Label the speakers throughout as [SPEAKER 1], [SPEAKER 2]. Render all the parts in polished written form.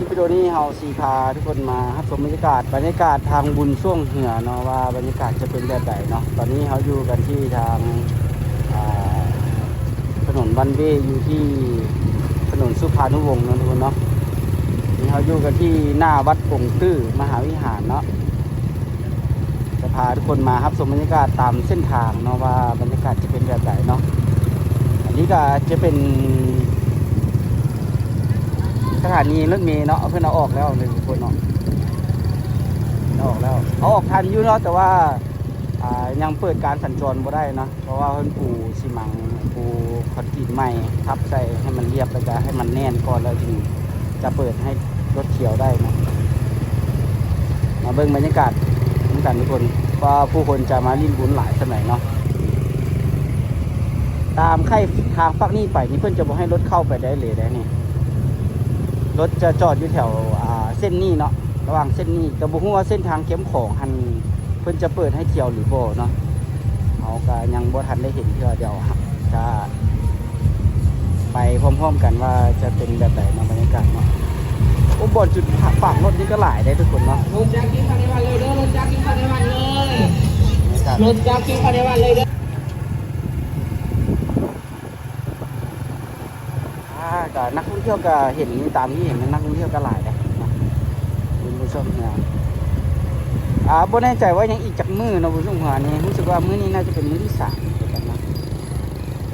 [SPEAKER 1] ลิปวิดีโอนี้เราสีพาทุกคนมารับชมบรรยากาศทางบุญช่วงเหนือเนาะว่าบรรยากาศจะเป็นแบบไหนเนาะตอนนี้เขาอยู่กันที่ทางถนนบันเวอยู่ที่ถนนสุภานุวงศ์เนาะทุกคนเนาะนี่เขาอยู่กันที่หน้าวัดปงตื้อมหาวิหารเนาะจะพาทุกคนมารับชมบรรยากาศตามเส้นทางเนาะว่าบรรยากาศจะเป็นแบบไหนเนาะอันนี้ก็จะเป็นสถานีรถเมล์เนาะเพื่อนเอาออกแล้วหนึ่งคนเนาะเอาออกแล้วเอาออกทันอยู่เนาะแต่ว่ายังเปิดการสัญจรบ่ได้เนาะเพราะว่าเพิ่นปูซีมังปูคอนกรีตใหม่ทับใส่ให้มันเรียบแล้วก็ให้มันแน่นก่อนแล้วจึงจะเปิดให้รถเที่ยวได้เนาะมาเบิ่งบรรยากาศกันทุกคนว่าผู้คนจะมาลิ้นบุญหลายสมัยเนาะตามค่ายทางฝั่งนี้ไปนี่เพิ่นจะบ่ให้รถเข้าไปได้เลยได้นี่รถจะจอดอยู่แถวเส้นนี้เนาะระหว่างเส้นนี้แต่บุหัวาเส้นทางเข้มของหันเพิ่นจะเปิดให้เที่ยวหรือบ่เนาะเอาก็ยังบ่ทันได้เห็นเดี๋ยวจะไปพร้อมๆกันว่าจะเป็นแบบไหนเนาะบรรยากาศเนาะบนจุดฝากรถนี่ก็หลายได้ทุกคนเนาะ
[SPEAKER 2] รถจักรกินภายในวันเลยเด้อรถจักรกินภายในวันเลยรถจักรกินภายในวันเลยเด้อ
[SPEAKER 1] ก็นักท่องเที่ยวก็เห็นตามที่เห็นนักท่องเที่ยวก็หลายเลยคุณผู้ชมเนี่ยบ่แน่ใจว่ายังอีกจักมื้อเนาะคุณผู้ชมหัวนี่รู้สึกว่ามื้อนี้น่าจะเป็นมื้อที่3กันนะ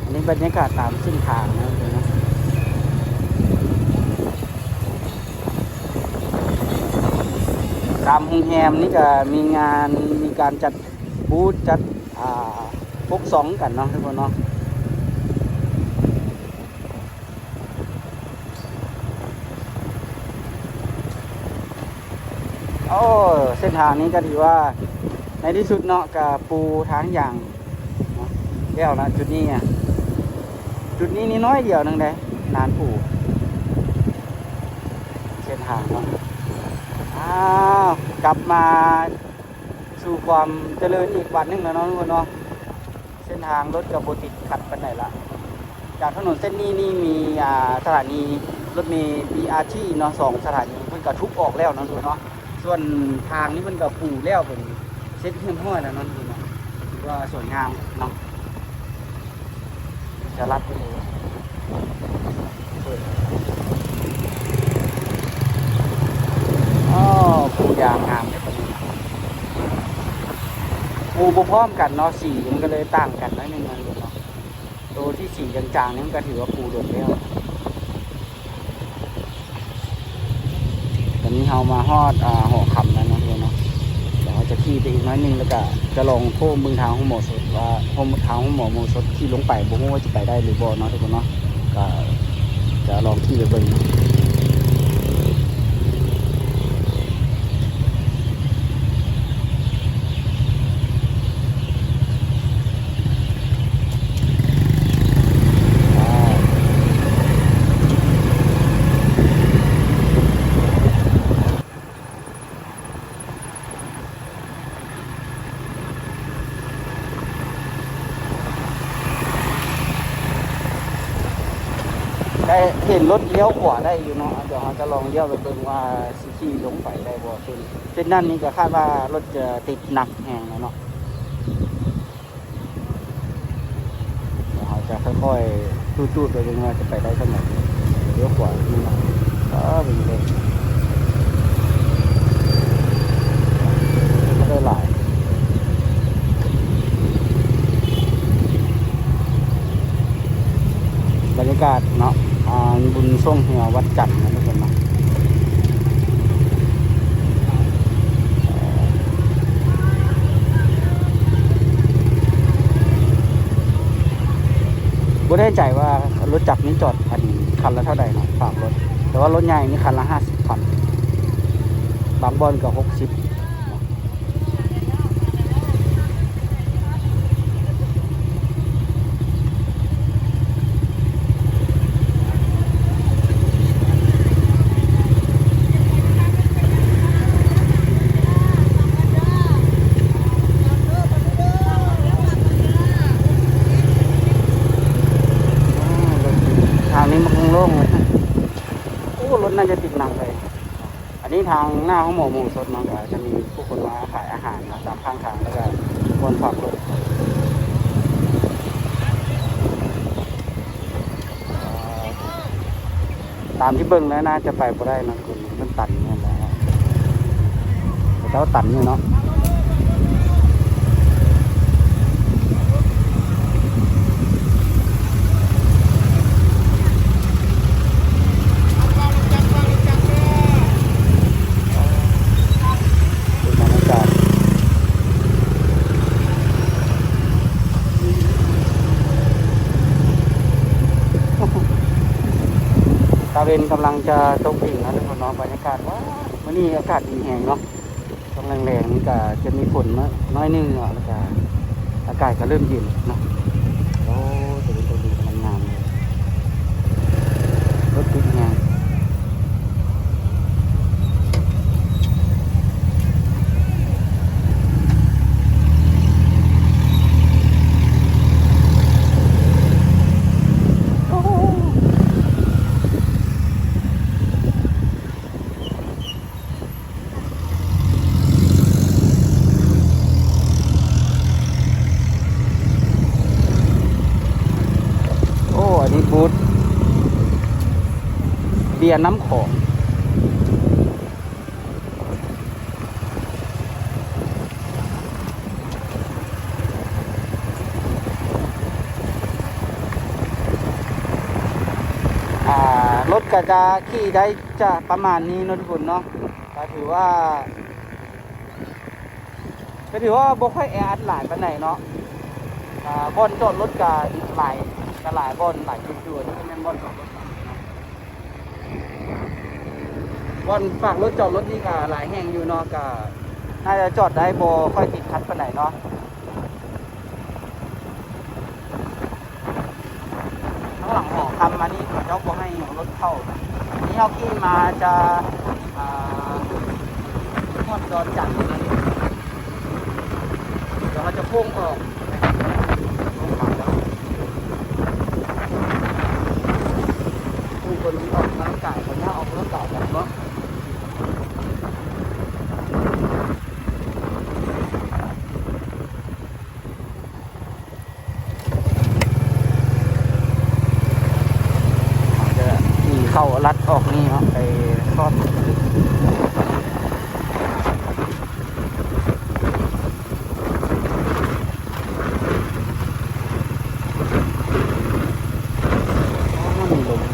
[SPEAKER 1] อันนี้บรรยากาศตามเส้นทางนะตามโรงแรมนี่ก็มีการจัดบูธจัดพกสองกันเนาะทุกคนเนาะโอ้เส้นทางนี้ก็ถือว่าในที่สุดเนาะกับปูทางอย่างแล้วนะจุดนี้นี่น้อยเดียวนึงเลยนานปูเส้นทางเนาะกลับมาสู่ความเจริญอีกวันนึงแล้วเนาะทุกคนเนาะเส้นทางรถกับโบติดขัดไปไหนละจากถนนเส้นนี้นี่มีสถานีรถเมล์ BRT เนาะ2สถานีเพิ่งกระทุบออกแล้วเนาะทุกคนเนาะส่วนทางนี้มันก็ปูแล้วเป็นเซ็ตเข้มห้อยแล้วนั่นคือเนาะว่าสวยงามเนาะจะรัดไปเลยปูยางงามเลยปูพร้อมกันเนาะสีมันก็เลยต่างกันนิดนึงเนาะตัวที่สีจางๆนี่มันก็ถือว่าปูโดดแล้วตอนนี้เรามาฮอดหัวคำแล้วนะเนาะเดี๋ยวเราจะขี่ไปอีกน้อยนึงแล้วก็จะลองโค้งบึงทางของหมอสดว่าโค้งทางของหมอสดขี่ลงไปบ่รู้ว่าจะไปได้หรือบ่เนาะทุกคนเนาะก็จะลองขี่ไปเบิ่งได้เห็นรถเลี้ยวขวาได้อยู่เนาะเดี๋ยวเราจะลองเลี้ยวไปเบิ่งว่าสิขี่ลงไปได้บ่เส้นด้านนี้ก็คาดว่ารถจะติดหนักแหงเนาะเดี๋ยวเราจะค่อยๆตูดๆไปเบิ่งว่าจะไปได้เท่าไหร่เลี้ยวขวานี่เนาะเป็นเลยไม่ได้หลายบรรยากาศเนาะบุญช่วงเหนือวัดจันทร์นะทุกคนเนาะบ่ได้ใจว่ารถจักรนี้จอดคันละเท่าไหร่เนาะฝากรถแต่ว่ารถใหญ่นี่คันละ50,000บางบอนก็60ทางนี้มันคงโล่งเลยโอ้รถน่าจะติดหนักเลย นนี้ทางหน้าห้องหมอหมูสดมันก็จะมีผู้คนมาขายอาหารนะตามข้างทางแล้วก็คนฝากรถตามที่เบิ้งแล้วน่าจะไปบ่ได้นะคุณมันตันนี่แหละแต่ว่าตันอยู่เนาะตาเวนกำลังจะตกดิ่งนะทุกคนเนาะบรรยากาศว่าวันนี้อากาศดีแห้งเนาะต้องแรงๆนี่ก็จะมีฝนน้อยนึงเนาะแล้วก็อากาศก็เริ่มเย็นเนาะโอ้จะเป็นตัวดีกำลังงามเลยรถติดแห้งบูธเบียร์น้ำของรถก็จะขี่ได้จะประมาณนี้นะทุกคนเนาะก็ถือว่าบ่ค่อยแออัดหลายปานไหนเนาะบ่อนจอดรถก็หลายบ่อนหลายจุดอยู่ที่เป็นบ่อนจอดรถบ่อนฝากรถจอดรถนี่ก็หลายแห่งอยู่เนาะก็น่าจะจอดได้บ่ค่อยติดขัดปานไหนเนาะข้างหลังหอคำมานี่เขาบ่ให้รถเข้านี่เขาขี่มาจะมดดอนจันทร์นะเดี๋ยวเขาจะพุ่งออกคนออกกำลังกายคนนี้ออกกำลังกายแบบเนาะจะขี่เข้าลัดออกนี่เนาะไปทอด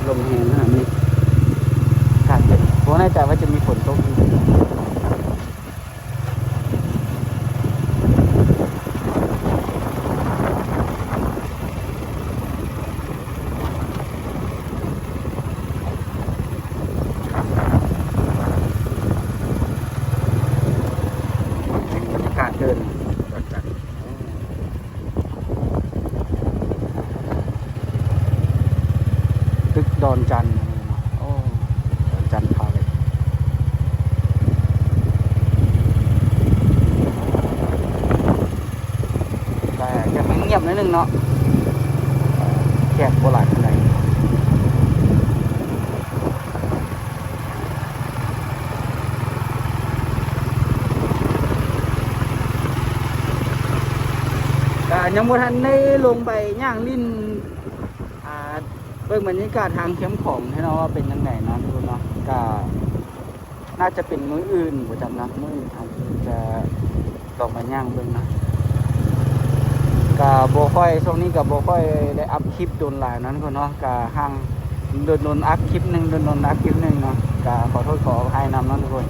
[SPEAKER 1] ลมแห้งนะนี่การเป็นผมแน่ใจว่าจะมีฝนตกอยู่บรรยากาศเดินตึกดอนจันทร์โอ้ดอนจันทร์พาไปแต่จะเงียบนิดนึงเนาะแขกโบราณอะไรยังบ่ทันได้ลงไปย่างลิ้นเบิ่งบรรยากาศทางเข้มของให้เนาะว่าเป็นยังไงเนาะทุกคนเนาะก็น่าจะเป็นมื้ออื่นประจำนะมื้ออื่นจะลองมาย่างเบิ่งนะก็บ่ค่อยช่วงนี้ก็บ่ค่อยได้อัพคลิปโดนหลายนั้นก็เนาะก็ห่างโดนอัพคลิปนึงโดนอัพคลิปนึงเนาะก็ขอโทษขออภัยนำเนาะทุกคน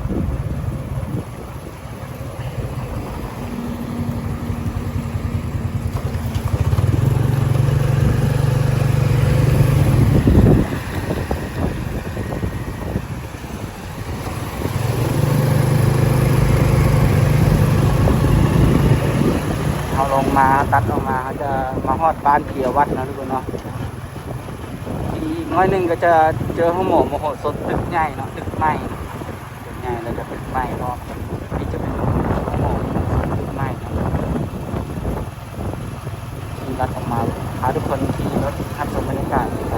[SPEAKER 1] ลงมาตัดออกมาเขาจะมาฮอดบ้านเพียวัดนะทุกคนเนาะอีกน้อยหนึ่งก็จะเจอห้องหมอโมโหสดตึกใหญ่เนาะตึกใหม่ตึกใหญ่แล้วจะตึกใหม่เพราะนี่จะเป็นห้องหมอตึกใหม่ขี่รถออกมาพาทุกคนขี่รถทัศนบรรยากาศไป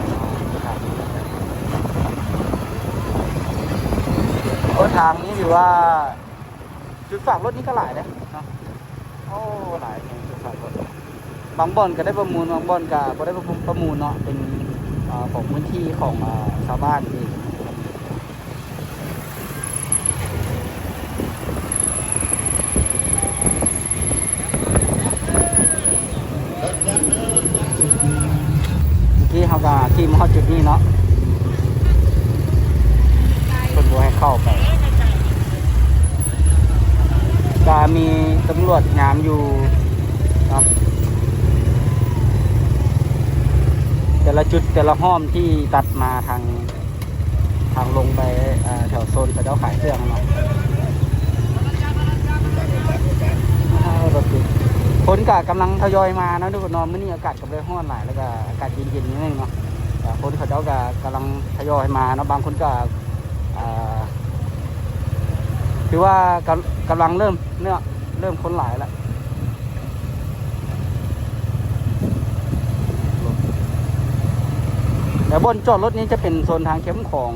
[SPEAKER 1] ครับ โอ้ทางนี้ถือว่าจุดฝากรถนี่ก็หลายนะเนาะโอ้หลายเนี่ยจุดฝากรถบางบ่อนก็ได้ประมูลบางบ่อนก็บ่ได้ประมูลเนาะเป็นของพื้นที่ของชาวบ้านที่ที่เขาก็ที่มาจุดนี้เนาะคนบัวให้เข้าไปก็มีตำรวจยามอยู่เนาะแต่ละจุดแต่ละห้อมที่ตัดมาทางลงไปแถวโซนกระเจ้าขายเครื่องเนาะรถติดคนก็กำลังทยอยมานะทุกคนนอนมื้อนี้อากาศก็เลยร้อนหลายแล้วก็อากาศเย็นๆนิดนึงเนาะคนเขาเจ้าก็กำลังทยอยมาเนาะบางคนก็คือว่ากำลังเริ่มคนหลายแล้วแต่บนจอดรถนี้จะเป็นโซนทางเข้มของ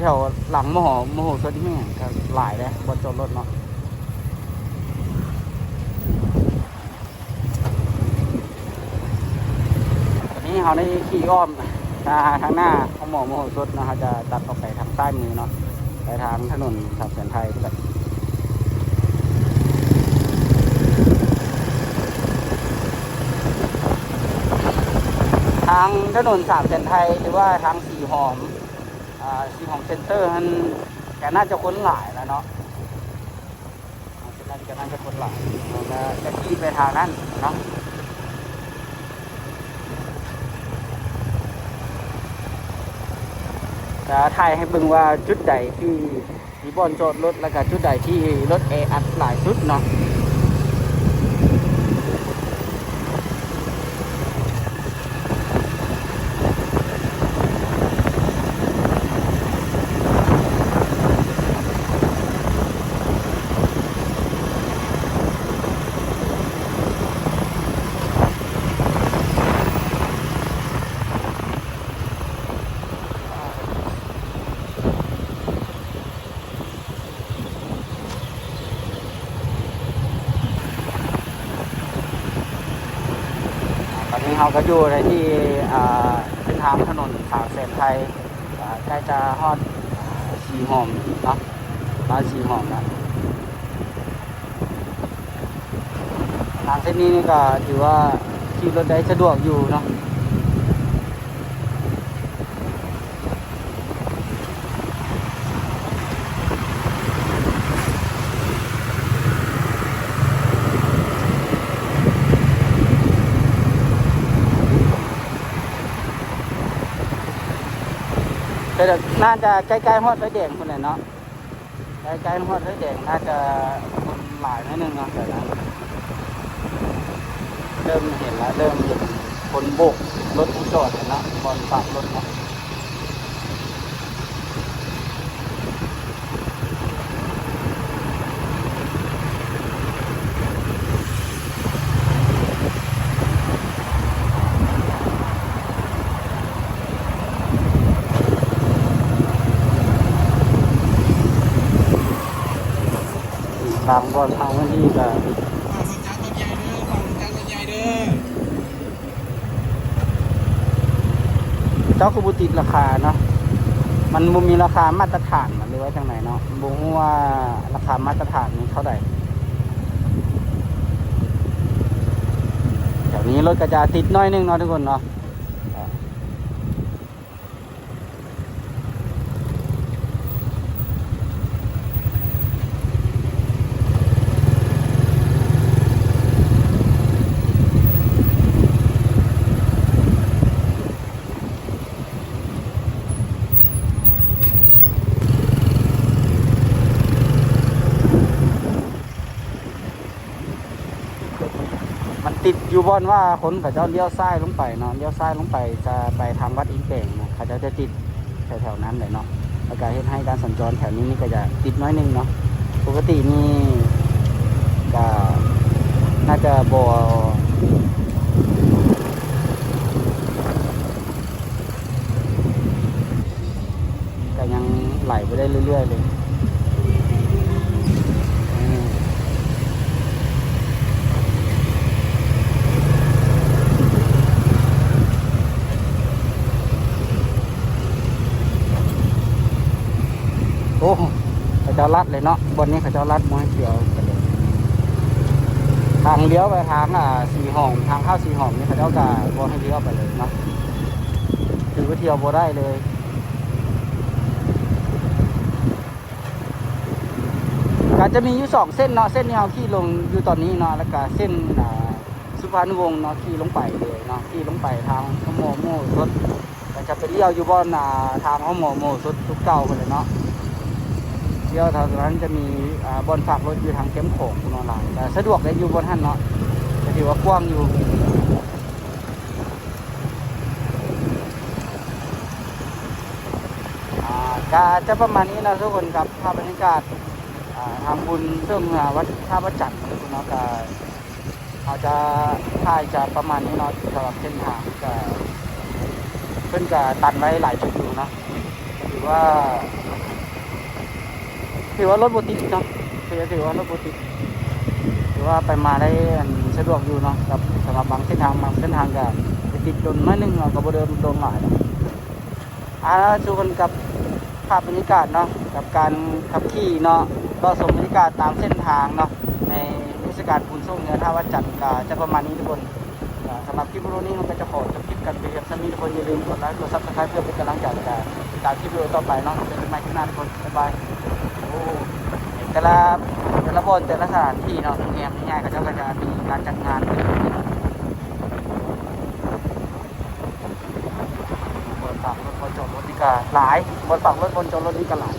[SPEAKER 1] แถวหลังมโหสถที่แม่ก็หลายเลยบนจอดรถเนาะตอนนี้เขาได้ขี่อ้อมทางหน้าของมโหสถนะฮะจะตัดออกไปทางใต้มือเนาะไปทางถนนสามเสนไทยแบบทางถนนสามเสนไทยหรือว่าทางสีหอมเซ็นเตอร์มันแกน่าจะค้นหลายแล้วเนาะน่าจะค้นหลายจะขี่ไปทางนั้นเนาะจะถ่ายให้เบิ่งว่าจุดใดที่บอนจอดรถแล้วก็จุดใดที่รถอัดหลายจุดเนาะตอนนี้เราก็อยู่ในที่เส้นทางถนนสามเสนไทยใกล้จะฮอดสีหอมเนาะร้านสีหอมนะทางเส้นนี้นี่ก็ถือว่าขี่รถได้สะดวกอยู่เนาะแต่น่าจะใกล้ๆฮอดไฟแดงคนไหนเนาะใกล้ๆฮอดไฟแดงน่าจะคนหลายนิดนึงเนาะแต่นั้นเริ่มเห็นแล้วเริ่มเห็นคนโบกรถผู้จอดเนาะบอลฝากรถเนาะบางบอลทางวันนี้ก็เจ้าคือบุติดราคาเนาะมันบ่มีราคามาตรฐานหรือว่าจังไหนเนาะบ่ฮู้ว่าราคามาตรฐานนี้เท่าใดแถวนี้รถก็จะติดน้อยนึงเนาะทุกคนเนาะมันติดอยู่บอนว่าคนเขาจะเลี้ยวซ้ายลงไปเนาะเลี้ยวซ้ายลงไปจะไปทางวัดอินเป่งเนาะเขาจะติดแถวๆนั้นเลยเนาะแล้วก็ให้การสัญจรแถวนี้นี่ก็จะติดน้อยนึงเนาะปกตินี่ก็น่าจะบ่ก็ยัง ไหลไปได้เรื่อยๆเลยโอ้เขาเจ้าลัดเลยเนาะบนนี้เขาเจ้าลัดม้วนเขียวกันเลยทางเลี้ยวไปทางสีห้องทางเข้าสีห้องนี่เขาเจ้าจะบนให้เลี้ยวไปเลยเนาะถือว่าเที่ยวโบได้เลยก็จะมีอยู่2เส้นเนาะเส้นที่เราขี่ลงอยู่ตอนนี้เนาะแล้วก็เส้นสุพรรณวงศ์เนาะขี่ลงไปเลยเนาะขี่ลงไปทางขโมโม่สดก็จะไปเลี้ยวอยู่บนทางขโมโม่สดทุกเก่าไปเลยเนาะเลี้ยวทางนั้นจะมีบนฝากรถอยู่ทางเข้มโขงนอนหลายแต่สะดวกเลยอยู่บนท่านเนาะจะถือว่ากว้างอยู่ก็จะประมาณนี้นะทุกคนครับภาพบรรยากาศทำบุญเสื่อมวัดท่าพระจันทร์เนาะก็อาจจะถ่ายจะประมาณนี้เนาะสำหรับเส้นทางก็เพิ่นจะตัดไว้หลายจุดอยู่เนาะถือว่ารถโบติกเนาะถือว่ารถโบติกถือว่าไปมาได้สะดวกอยู่เนาะกับสำหรับบางเส้นทางก็ไปติดโดนน้อยนึงเราก็บ่เดินโดนหลายชูกันกับภาพบรรยากาศเนาะกับการขับขี่เนาะก็ชมบรรยากาศตามเส้นทางเนาะในเทศกาลบุญส่งเนื้อท่าวัดจันทร์ก็จะประมาณนี้ทุกคนสำหรับคลิปวิดีโอนี้เราก็จะขอจบคลิปกันไปเพียงเท่านี้ทุกคนอย่าลืมกดไลค์กดซับสไครป์เพื่อเป็นกำลังใจในการติดตามคลิปวิดีโอต่อไปเนาะเจอกันใหม่คลิปหน้าทุกคนบ๊ายบายโอ้แต่ละบนแต่ละสถานที่เนาะโรงแรมง่ายๆก็จะมีการจัดงานบนฝั่งรถบนจอดรถนี่ก็หลายบนฝั่งรถบนจอดรถนี่ก็หลาย